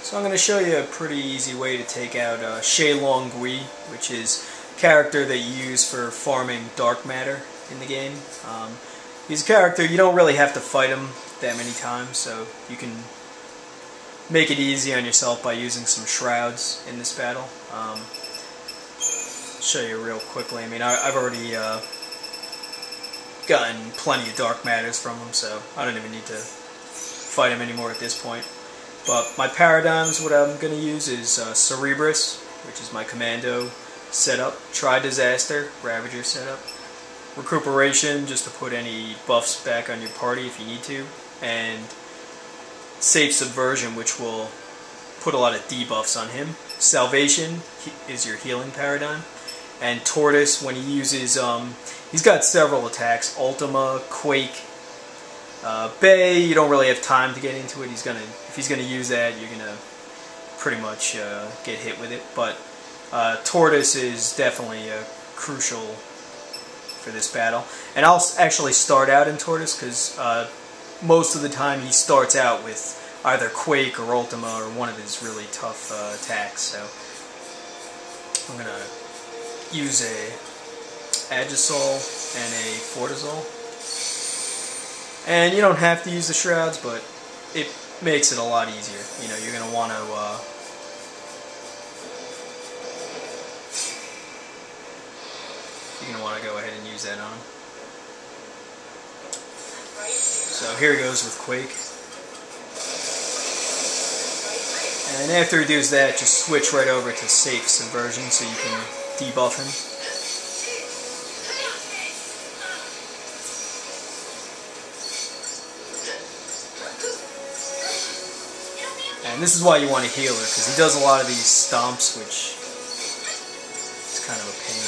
So I'm going to show you a pretty easy way to take out Shenlong Gui, which is a character that you use for farming dark matter in the game. He's a character, you don't really have to fight him that many times, so you can make it easy on yourself by using some shrouds in this battle. I'll show you real quickly. I mean, I've already gotten plenty of dark matters from him, so I don't even need to fight him anymore at this point. But my paradigms, what I'm going to use is Cerebrus, which is my commando setup, Tri-Disaster, Ravager setup, Recuperation, just to put any buffs back on your party if you need to, and Safe Subversion, which will put a lot of debuffs on him. Salvation is your healing paradigm, and Tortoise, when he uses, he's got several attacks, Ultima, Quake, Bay, you don't really have time to get into it. If he's gonna use that, you're gonna pretty much get hit with it. But Tortoise is definitely crucial for this battle. And I'll actually start out in Tortoise because most of the time he starts out with either Quake or Ultima or one of his really tough attacks. So I'm gonna use a Agisol and a Fortizol. And you don't have to use the shrouds, but it makes it a lot easier. You know, you're going to want to go ahead and use that on him. So here he goes with Quake. And after he does that, just switch right over to Safe Subversion so you can debuff him. And this is why you want a healer, because he does a lot of these stomps, which is kind of a pain.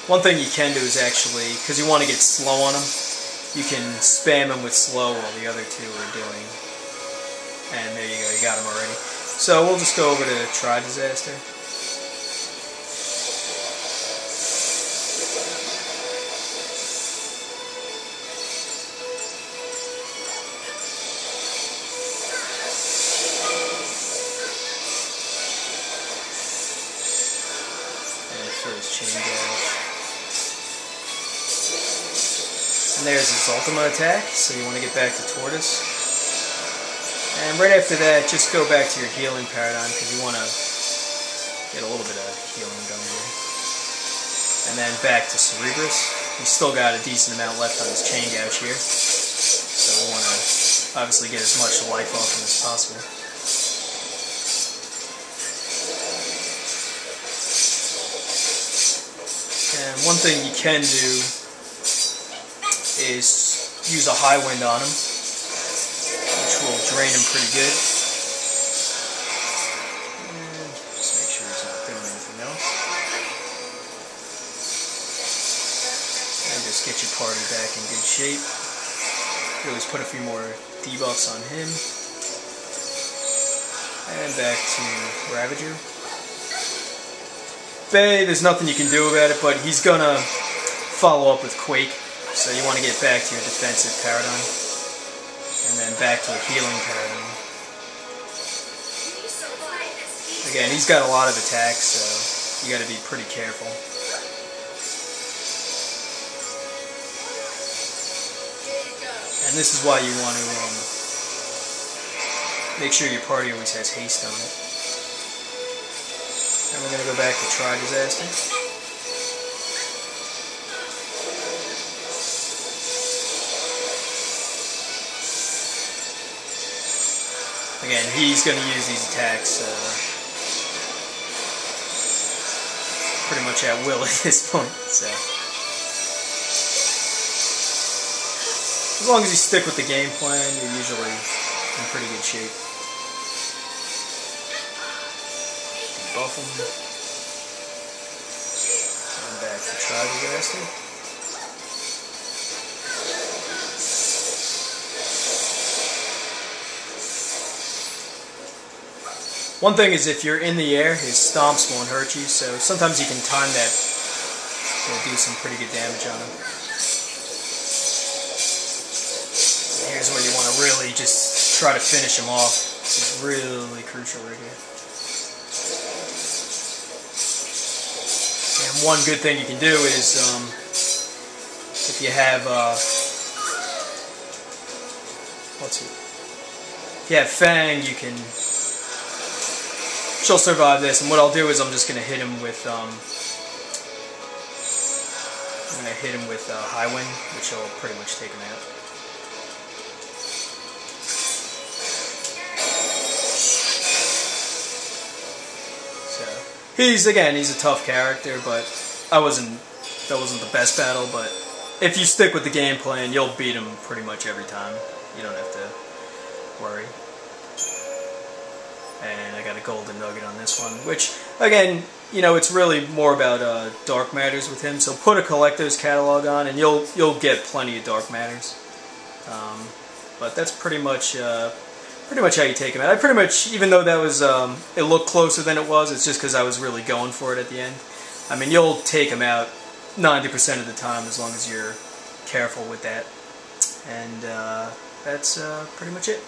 One thing you can do is actually, because you want to get slow on him, you can spam him with slow while the other two are doing. And there you go, you got him already. So we'll just go over to Tri-Disaster. And there's his Ultima attack, so you want to get back to Tortoise. And right after that, just go back to your healing paradigm, because you want to get a little bit of healing done here. And then back to Cerebrus. He's still got a decent amount left on his chain gouge here, so we want to obviously get as much life off him as possible. And one thing you can do is use a high wind on him, which will drain him pretty good. And just make sure he's not doing anything else. And just get your party back in good shape. You can always put a few more debuffs on him. And back to Ravager. Bay, there's nothing you can do about it, but he's gonna follow up with Quake. So you want to get back to your defensive paradigm, and then back to a healing paradigm. Again, he's got a lot of attacks, so you got to be pretty careful. And this is why you want to make sure your party always has haste on it. And we're going to go back to Tri-Disaster. Again, he's going to use these attacks pretty much at will at this point. So, as long as you stick with the game plan, you're usually in pretty good shape. Buff him. And back to Tri-Disaster. One thing is if you're in the air, his stomps won't hurt you, so sometimes you can time that to do some pretty good damage on him. Here's where you want to really just try to finish him off. This is really crucial right here. And one good thing you can do is if you have if you have Fang, you can. She'll survive this, and what I'll do is I'm just gonna hit him with High Wing, which will pretty much take him out. So he's a tough character, but that wasn't the best battle. But if you stick with the game plan, you'll beat him pretty much every time. You don't have to worry. And I got a golden nugget on this one, which, again, you know, it's really more about dark matters with him. So put a collector's catalog on, and you'll get plenty of dark matters. But that's pretty much how you take him out. I pretty much, even though that was it looked closer than it was, it's just because I was really going for it at the end. I mean, you'll take him out 90% of the time as long as you're careful with that. And that's pretty much it.